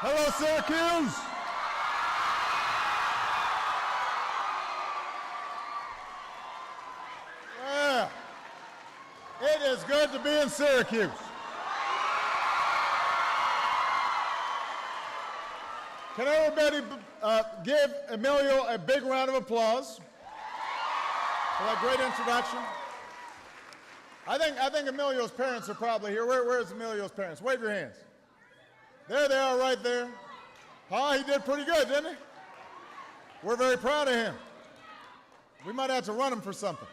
Hello, Syracuse. Yeah, it is good to be in Syracuse. Can everybody give Emilio a big round of applause for that great introduction? I think Emilio's parents are probably here. Where's Emilio's parents? Wave your hands. There they are right there. Huh? He did pretty good, didn't he? We're very proud of him. We might have to run him for something.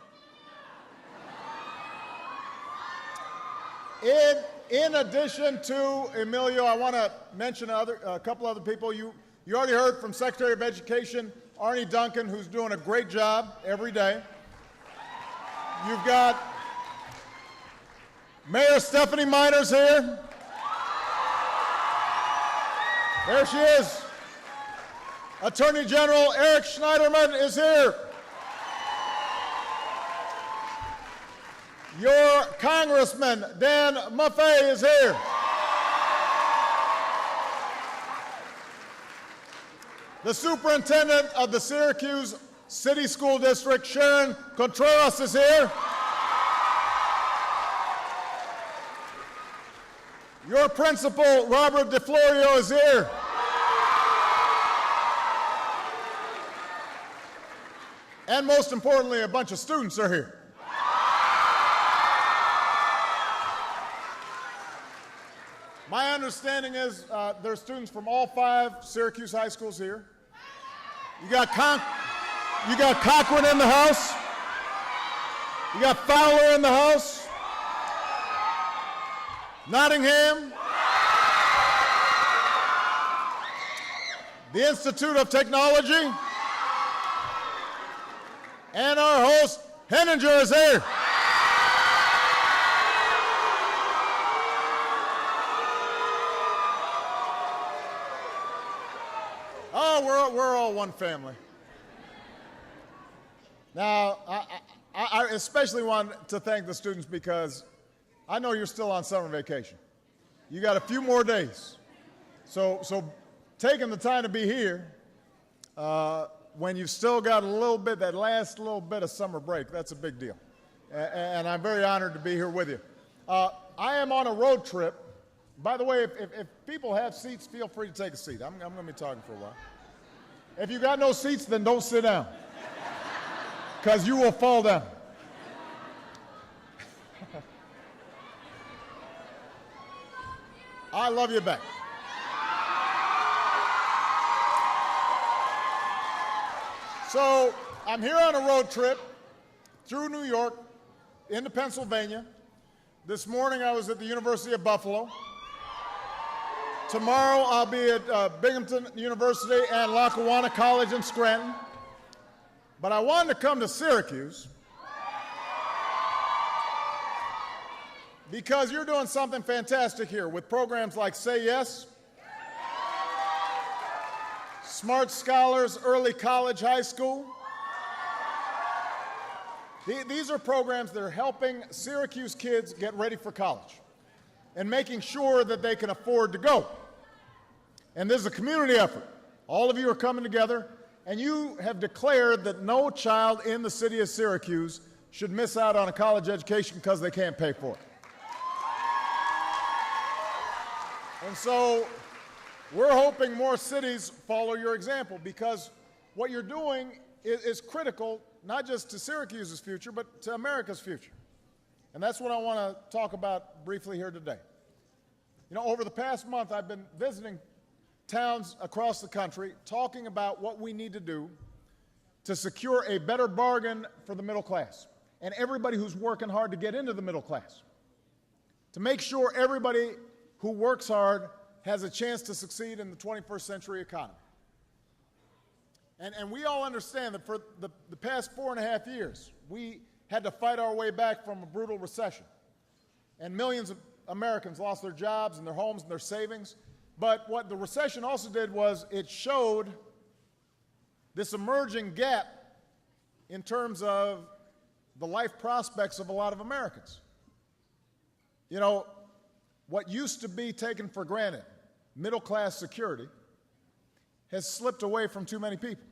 In addition to Emilio, I want to mention a couple other people. You already heard from Secretary of Education Arnie Duncan, who's doing a great job every day. You've got Mayor Stephanie Miners here. There she is. Attorney General Eric Schneiderman is here. Your Congressman Dan Maffei is here. The Superintendent of the Syracuse City School District, Sharon Contreras, is here. Your Principal, Robert DeFlorio, is here. And most importantly, a bunch of students are here. My understanding is there are students from all 5 Syracuse high schools here. You got Cochran in the house. You got Fowler in the house. Nottingham. The Institute of Technology. And our host, Henninger, is here. Oh, we're all one family. Now, I especially want to thank the students because I know you're still on summer vacation. You got a few more days. So taking the time to be here when you've still got a little bit, that last little bit of summer break, that's a big deal. And I'm very honored to be here with you. I am on a road trip. By the way, if people have seats, feel free to take a seat. I'm going to be talking for a while. If you got no seats, then don't sit down, because you will fall down. I love you back. So I'm here on a road trip through New York into Pennsylvania. This morning I was at the University of Buffalo. Tomorrow I'll be at Binghamton University and Lackawanna College in Scranton. But I wanted to come to Syracuse because you're doing something fantastic here with programs like Say Yes, Smart Scholars, Early College, High School. These are programs that are helping Syracuse kids get ready for college and making sure that they can afford to go. And this is a community effort. All of you are coming together, and you have declared that no child in the city of Syracuse should miss out on a college education because they can't pay for it. And so we're hoping more cities follow your example, because what you're doing is critical, not just to Syracuse's future, but to America's future. And that's what I want to talk about briefly here today. You know, over the past month, I've been visiting towns across the country talking about what we need to do to secure a better bargain for the middle class and everybody who's working hard to get into the middle class, to make sure everybody who works hard has a chance to succeed in the 21st century economy. And we all understand that for the past 4.5 years, we had to fight our way back from a brutal recession. And millions of Americans lost their jobs and their homes and their savings. But what the recession also did was it showed this emerging gap in terms of the life prospects of a lot of Americans. You know, what used to be taken for granted, middle-class security has slipped away from too many people.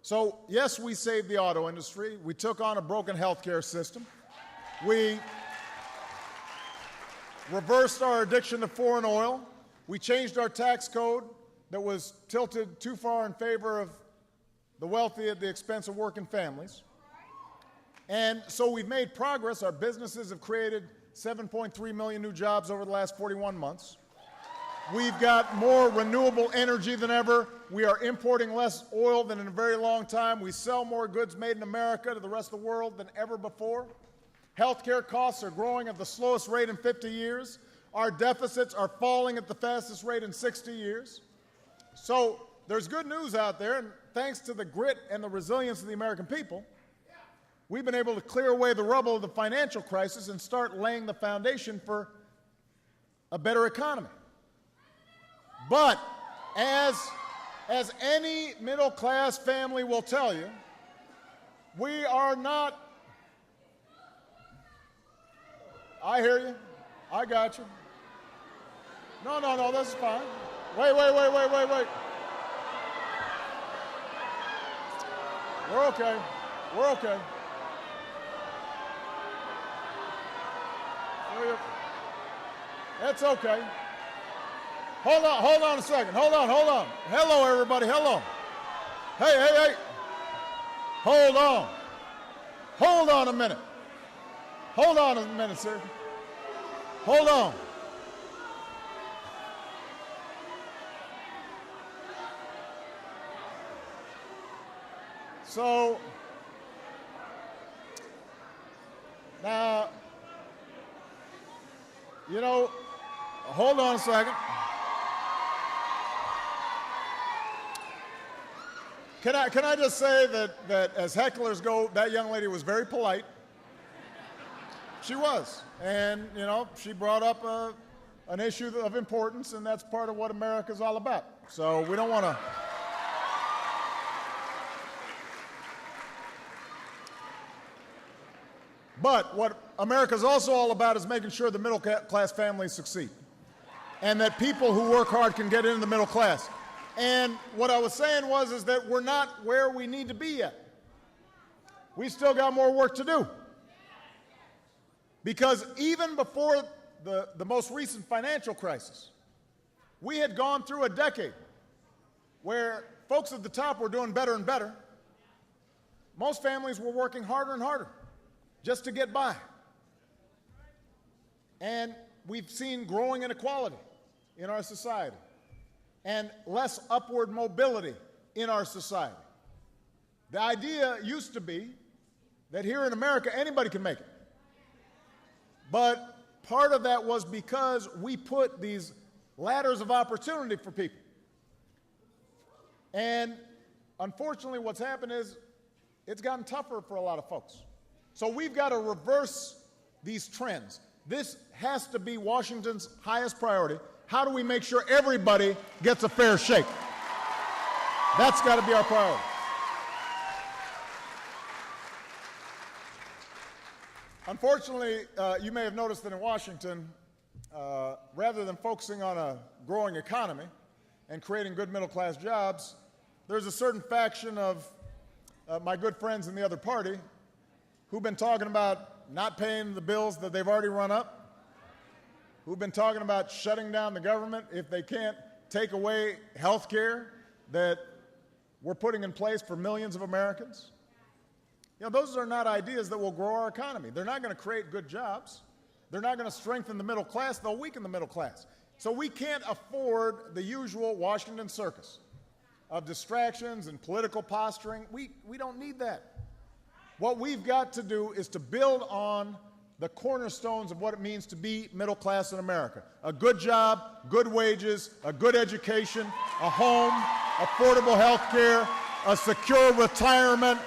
So, yes, we saved the auto industry. We took on a broken healthcare system. We reversed our addiction to foreign oil. We changed our tax code that was tilted too far in favor of the wealthy at the expense of working families. And so we've made progress. Our businesses have created 7.3 million new jobs over the last 41 months. We've got more renewable energy than ever. We are importing less oil than in a very long time. We sell more goods made in America to the rest of the world than ever before. Healthcare costs are growing at the slowest rate in 50 years. Our deficits are falling at the fastest rate in 60 years. So there's good news out there, and thanks to the grit and the resilience of the American people, we've been able to clear away the rubble of the financial crisis and start laying the foundation for a better economy. But as any middle-class family will tell you, we are not. I hear you. I got you. No, this is fine. Wait. We're okay. That's okay. Hold on a second. Hold on. Hello, everybody. Hello. Hey. Hold on. Hold on a minute, sir. Hold on. So, now, hold on a second. Can I just say that as hecklers go, that young lady was very polite. She was. And, she brought up an issue of importance, and that's part of what America's all about. So we don't want to. But what America's also all about is making sure the middle-class families succeed, and that people who work hard can get into the middle class. And what I was saying is that we're not where we need to be yet. We still got more work to do. Because even before the most recent financial crisis, we had gone through a decade where folks at the top were doing better and better. Most families were working harder and harder just to get by. And we've seen growing inequality in our society and less upward mobility in our society. The idea used to be that here in America, anybody can make it. But part of that was because we put these ladders of opportunity for people. And unfortunately, what's happened is it's gotten tougher for a lot of folks. So we've got to reverse these trends. This has to be Washington's highest priority. How do we make sure everybody gets a fair shake? That's got to be our priority. Unfortunately, you may have noticed that in Washington, rather than focusing on a growing economy and creating good middle-class jobs, there's a certain faction of my good friends in the other party who've been talking about not paying the bills that they've already run up, who've been talking about shutting down the government if they can't take away health care that we're putting in place for millions of Americans. Those are not ideas that will grow our economy. They're not going to create good jobs. They're not going to strengthen the middle class. They'll weaken the middle class. So we can't afford the usual Washington circus of distractions and political posturing. We don't need that. What we've got to do is to build on the cornerstones of what it means to be middle class in America. A good job, good wages, a good education, a home, affordable health care, a secure retirement.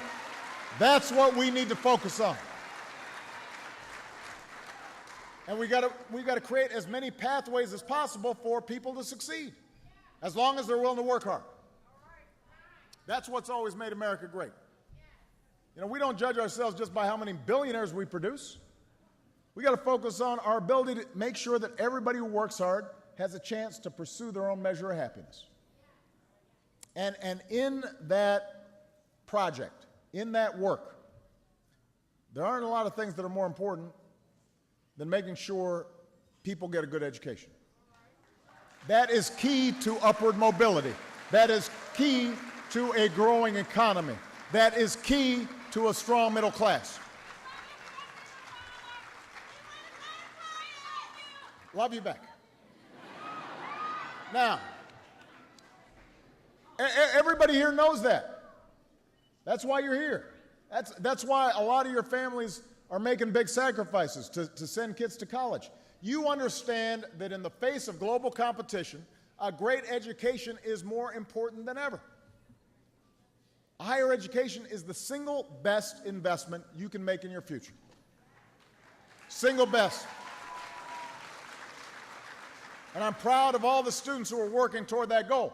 That's what we need to focus on. And we've got to create as many pathways as possible for people to succeed, as long as they're willing to work hard. That's what's always made America great. We don't judge ourselves just by how many billionaires we produce. We got to focus on our ability to make sure that everybody who works hard has a chance to pursue their own measure of happiness. And in that project, in that work, there aren't a lot of things that are more important than making sure people get a good education. That is key to upward mobility. That is key to a growing economy. That is key to a strong middle class. Love you back. Now, everybody here knows that. That's why you're here. That's why a lot of your families are making big sacrifices to send kids to college. You understand that in the face of global competition, a great education is more important than ever. Higher education is the single best investment you can make in your future. Single best. And I'm proud of all the students who are working toward that goal.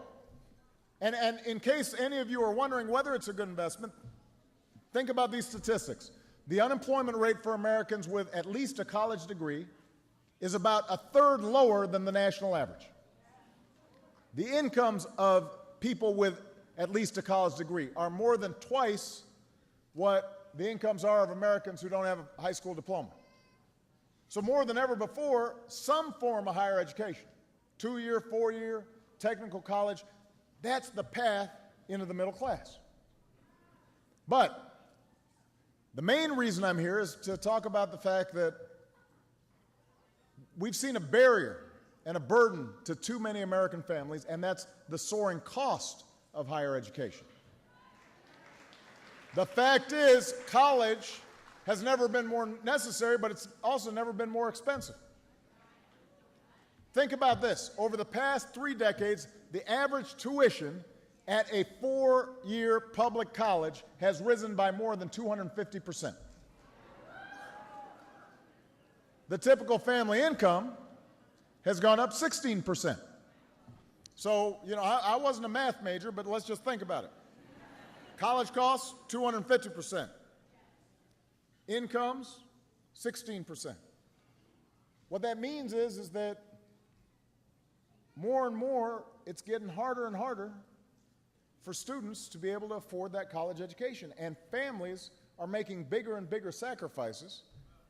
And in case any of you are wondering whether it's a good investment, think about these statistics. The unemployment rate for Americans with at least a college degree is about a third lower than the national average. The incomes of people with at least a college degree are more than twice what the incomes are of Americans who don't have a high school diploma. So more than ever before, some form of higher education, 2-year, 4-year, technical college, that's the path into the middle class. But the main reason I'm here is to talk about the fact that we've seen a barrier and a burden to too many American families, and that's the soaring cost of higher education. The fact is, college has never been more necessary, but it's also never been more expensive. Think about this. Over the past 3 decades, the average tuition at a 4-year public college has risen by more than 250%. The typical family income has gone up 16%. So, I wasn't a math major, but let's just think about it. College costs, 250%. Incomes, 16%. What that means is that more and more, it's getting harder and harder for students to be able to afford that college education. And families are making bigger and bigger sacrifices,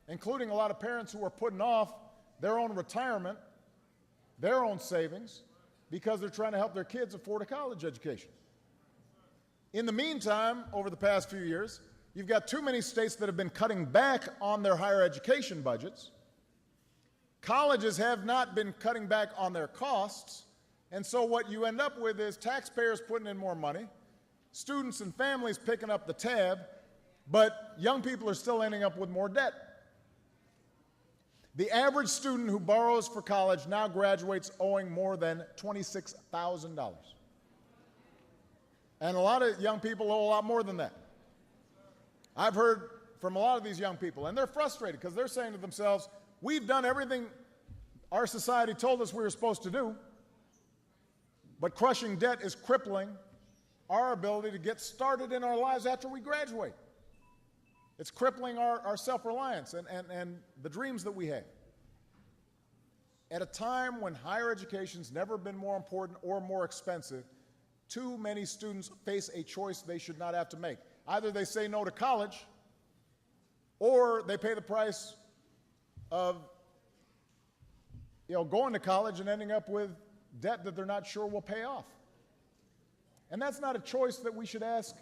including a lot of parents who are putting off their own retirement, their own savings, because they're trying to help their kids afford a college education. In the meantime, over the past few years, you've got too many states that have been cutting back on their higher education budgets. Colleges have not been cutting back on their costs, and so what you end up with is taxpayers putting in more money, students and families picking up the tab, but young people are still ending up with more debt. The average student who borrows for college now graduates owing more than $26,000. And a lot of young people owe a lot more than that. I've heard from a lot of these young people, and they're frustrated because they're saying to themselves, we've done everything our society told us we were supposed to do, but crushing debt is crippling our ability to get started in our lives after we graduate. It's crippling our self-reliance and the dreams that we have. At a time when higher education's never been more important or more expensive, too many students face a choice they should not have to make. Either they say no to college, or they pay the price of going to college and ending up with debt that they're not sure will pay off. And that's not a choice that we should ask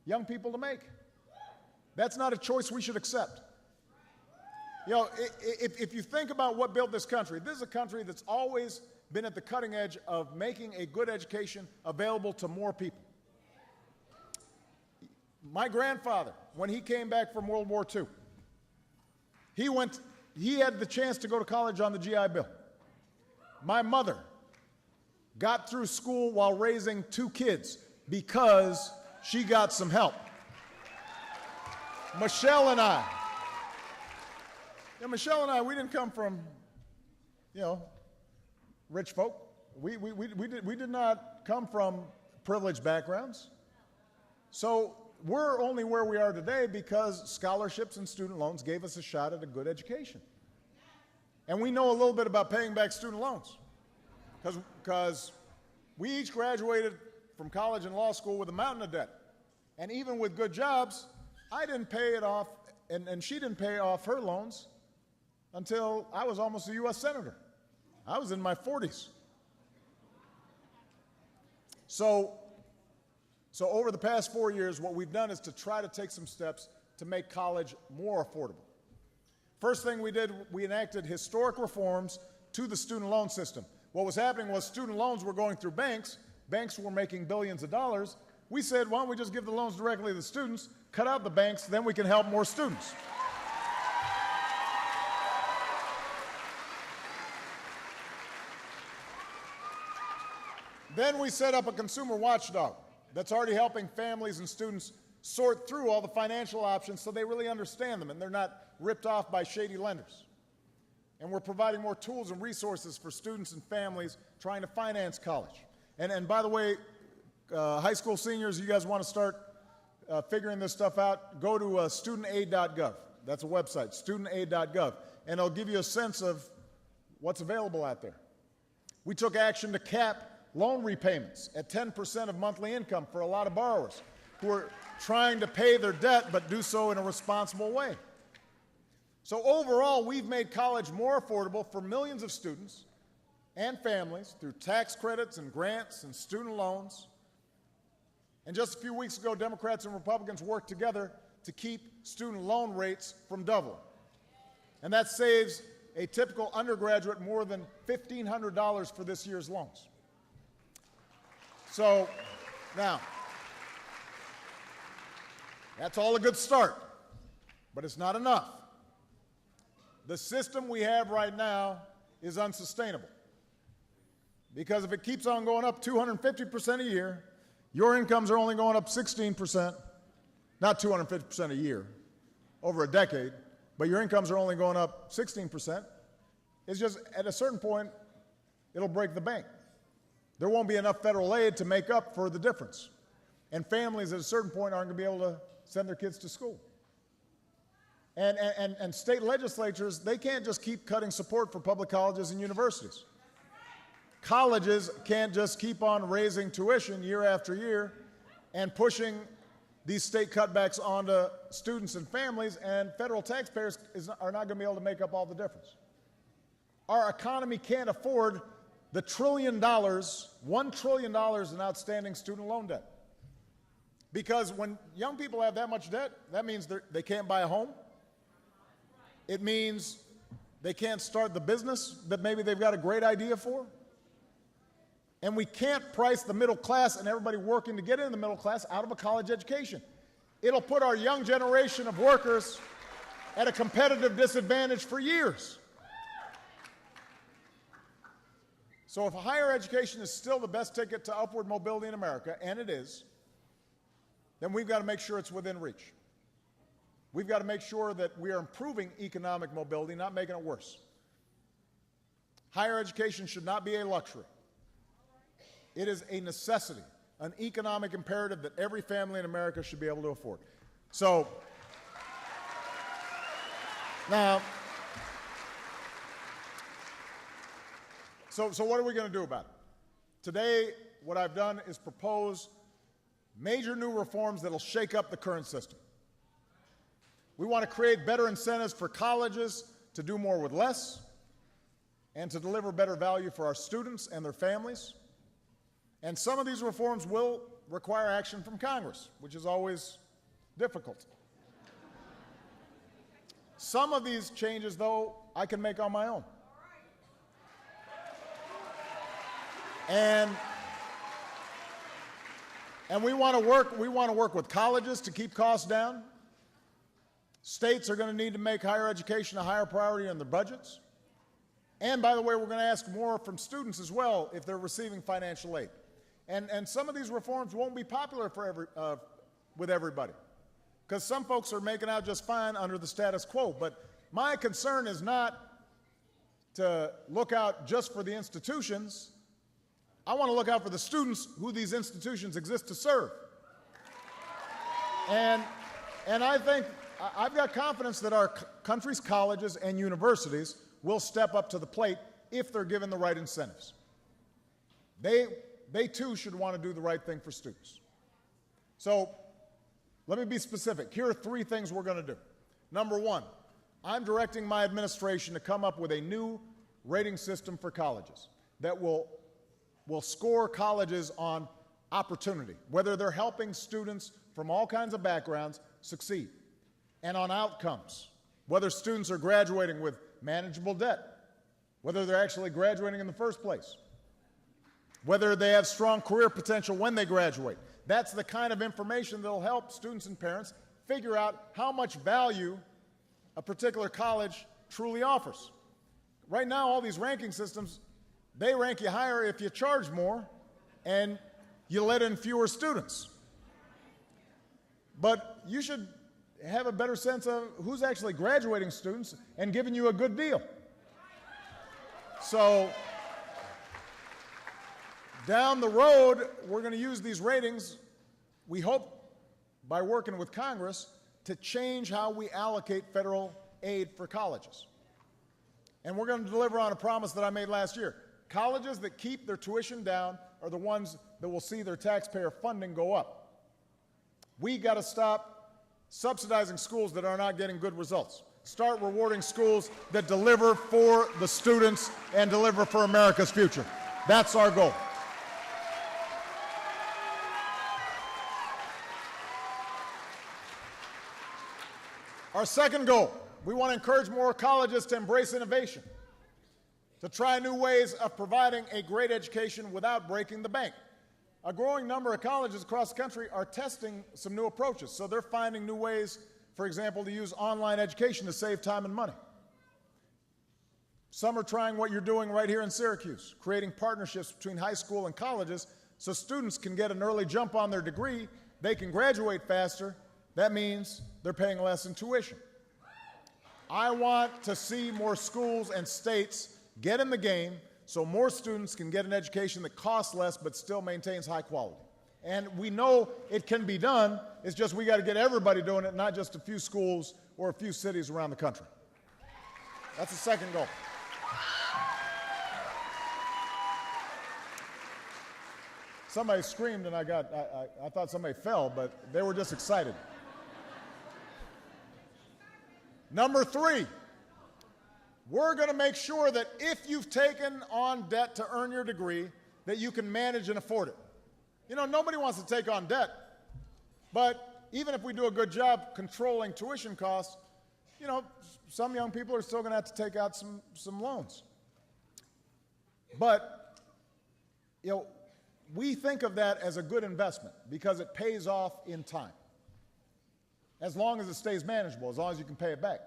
young people to make. That's not a choice we should accept. If you think about what built this is a country that's always been at the cutting edge of making a good education available to more people. My grandfather, when he came back from World War II, he had the chance to go to college on the GI Bill. My mother got through school while raising 2 kids because she got some help. Michelle and I, we didn't come from, rich folk. We did not come from privileged backgrounds. So we're only where we are today because scholarships and student loans gave us a shot at a good education. And we know a little bit about paying back student loans because we each graduated from college and law school with a mountain of debt. And even with good jobs, I didn't pay it off, and she didn't pay off her loans until I was almost a U.S. Senator. I was in my 40s. So over the past 4 years, what we've done is to try to take some steps to make college more affordable. First thing we did, we enacted historic reforms to the student loan system. What was happening was student loans were going through banks. Banks were making billions of dollars. We said, why don't we just give the loans directly to the students, cut out the banks, then we can help more students. Then we set up a consumer watchdog that's already helping families and students sort through all the financial options so they really understand them and they're not ripped off by shady lenders. And we're providing more tools and resources for students and families trying to finance college. And by the way, high school seniors, you guys want to start figuring this stuff out, go to studentaid.gov. That's a website, studentaid.gov, and it'll give you a sense of what's available out there. We took action to cap loan repayments at 10% of monthly income for a lot of borrowers who are trying to pay their debt but do so in a responsible way. So overall, we've made college more affordable for millions of students and families through tax credits and grants and student loans. And just a few weeks ago, Democrats and Republicans worked together to keep student loan rates from doubling. And that saves a typical undergraduate more than $1,500 for this year's loans. So now, that's all a good start, but it's not enough. The system we have right now is unsustainable because if it keeps on going up 250% a year, your incomes are only going up 16%, not 250% a year, over a decade, but your incomes are only going up 16%. It's just at a certain point, it'll break the bank. There won't be enough federal aid to make up for the difference. And families at a certain point aren't going to be able to send their kids to school. And state legislatures, they can't just keep cutting support for public colleges and universities. Colleges can't just keep on raising tuition year after year and pushing these state cutbacks onto students and families, and federal taxpayers are not going to be able to make up all the difference. Our economy can't afford the $1 trillion in outstanding student loan debt. Because when young people have that much debt, that means they can't buy a home. It means they can't start the business that maybe they've got a great idea for. And we can't price the middle class and everybody working to get into the middle class out of a college education. It'll put our young generation of workers at a competitive disadvantage for years. So if higher education is still the best ticket to upward mobility in America, and it is, then we've got to make sure it's within reach. We've got to make sure that we are improving economic mobility, not making it worse. Higher education should not be a luxury. It is a necessity, an economic imperative that every family in America should be able to afford. So, now, so what are we going to do about it? Today, what I've done is propose major new reforms that will shake up the current system. We want to create better incentives for colleges to do more with less and to deliver better value for our students and their families. And some of these reforms will require action from Congress, which is always difficult. Some of these changes, though, I can make on my own. And we want to work with colleges to keep costs down. States are going to need to make higher education a higher priority in their budgets. And by the way, we're going to ask more from students as well if they're receiving financial aid. And some of these reforms won't be popular with everybody, because some folks are making out just fine under the status quo. But my concern is not to look out just for the institutions. I want to look out for the students who these institutions exist to serve. And I think I've got confidence that our country's colleges and universities will step up to the plate if they're given the right incentives. They too should want to do the right thing for students. So let me be specific. Here are 3 things we're going to do. Number 1, I'm directing my administration to come up with a new rating system for colleges that will score colleges on opportunity, whether they're helping students from all kinds of backgrounds succeed, and on outcomes, whether students are graduating with manageable debt, whether they're actually graduating in the first place, whether they have strong career potential when they graduate. That's the kind of information that will help students and parents figure out how much value a particular college truly offers. Right now, all these ranking systems, they rank you higher if you charge more and you let in fewer students. But you should have a better sense of who's actually graduating students and giving you a good deal. So down the road, we're going to use these ratings, we hope, by working with Congress, to change how we allocate federal aid for colleges. And we're going to deliver on a promise that I made last year. Colleges that keep their tuition down are the ones that will see their taxpayer funding go up. We got to stop subsidizing schools that are not getting good results. Start rewarding schools that deliver for the students and deliver for America's future. That's our goal. Our second goal, we want to encourage more colleges to embrace innovation, to try new ways of providing a great education without breaking the bank. A growing number of colleges across the country are testing some new approaches, so they're finding new ways, for example, to use online education to save time and money. Some are trying what you're doing right here in Syracuse, creating partnerships between high school and colleges so students can get an early jump on their degree, they can graduate faster. That means they're paying less in tuition. I want to see more schools and states get in the game so more students can get an education that costs less but still maintains high quality. And we know it can be done. It's just we got to get everybody doing it, not just a few schools or a few cities around the country. That's the second goal. Somebody screamed and I thought somebody fell, but they were just excited. Number 3, we're going to make sure that if you've taken on debt to earn your degree, that you can manage and afford it. You know, nobody wants to take on debt, but even if we do a good job controlling tuition costs, you know, some young people are still going to have to take out some loans. But, you know, we think of that as a good investment because it pays off in time. As long as it stays manageable, as long as you can pay it back.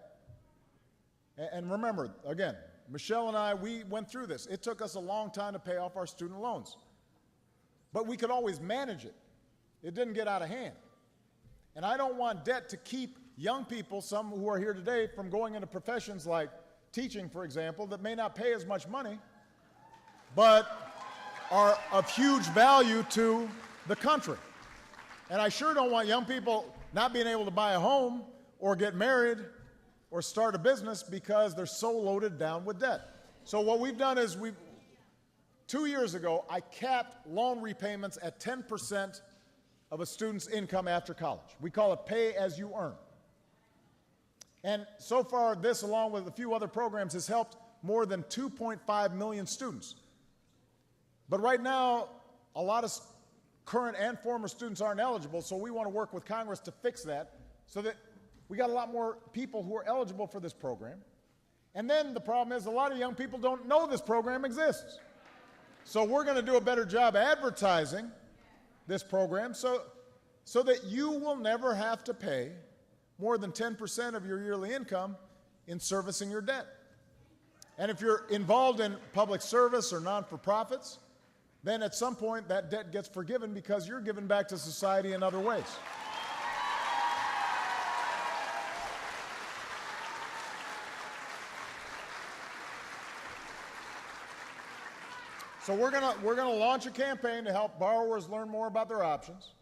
And remember, again, Michelle and I, we went through this. It took us a long time to pay off our student loans. But we could always manage it. It didn't get out of hand. And I don't want debt to keep young people, some who are here today, from going into professions like teaching, for example, that may not pay as much money, but are of huge value to the country. And I sure don't want young people not being able to buy a home or get married or start a business because they're so loaded down with debt. So what we've done is 2 years ago, I capped loan repayments at 10% of a student's income after college. We call it pay as you earn. And so far, this, along with a few other programs, has helped more than 2.5 million students. But right now, a lot of current and former students aren't eligible, so we want to work with Congress to fix that so that we got a lot more people who are eligible for this program. And then the problem is a lot of young people don't know this program exists. So we're going to do a better job advertising this program so that you will never have to pay more than 10% of your yearly income in servicing your debt. And if you're involved in public service or non-for-profits, then at some point that debt gets forgiven because you're giving back to society in other ways. So we're gonna launch a campaign to help borrowers learn more about their options.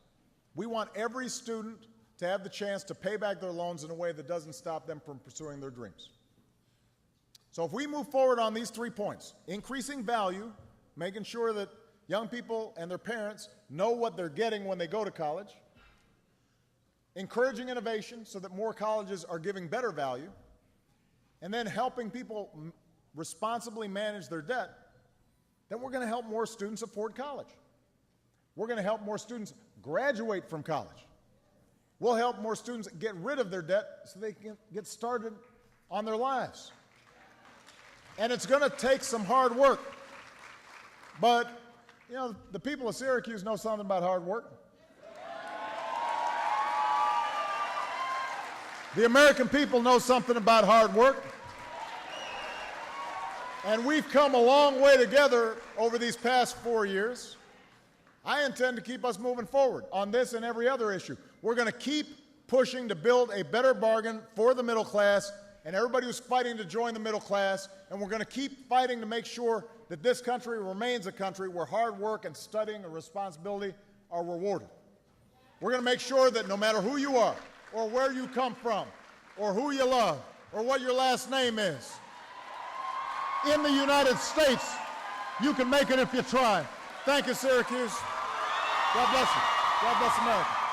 We want every student to have the chance to pay back their loans in a way that doesn't stop them from pursuing their dreams. So if we move forward on these 3 points, increasing value, making sure that young people and their parents know what they're getting when they go to college, encouraging innovation so that more colleges are giving better value, and then helping people responsibly manage their debt, then we're going to help more students afford college. We're going to help more students graduate from college. We'll help more students get rid of their debt so they can get started on their lives. And it's going to take some hard work. But, you know, the people of Syracuse know something about hard work. The American people know something about hard work. And we've come a long way together over these past 4 years. I intend to keep us moving forward on this and every other issue. We're going to keep pushing to build a better bargain for the middle class and everybody who's fighting to join the middle class, and we're going to keep fighting to make sure that this country remains a country where hard work and studying and responsibility are rewarded. We're going to make sure that no matter who you are, or where you come from, or who you love, or what your last name is, in the United States, you can make it if you try. Thank you, Syracuse. God bless you. God bless America.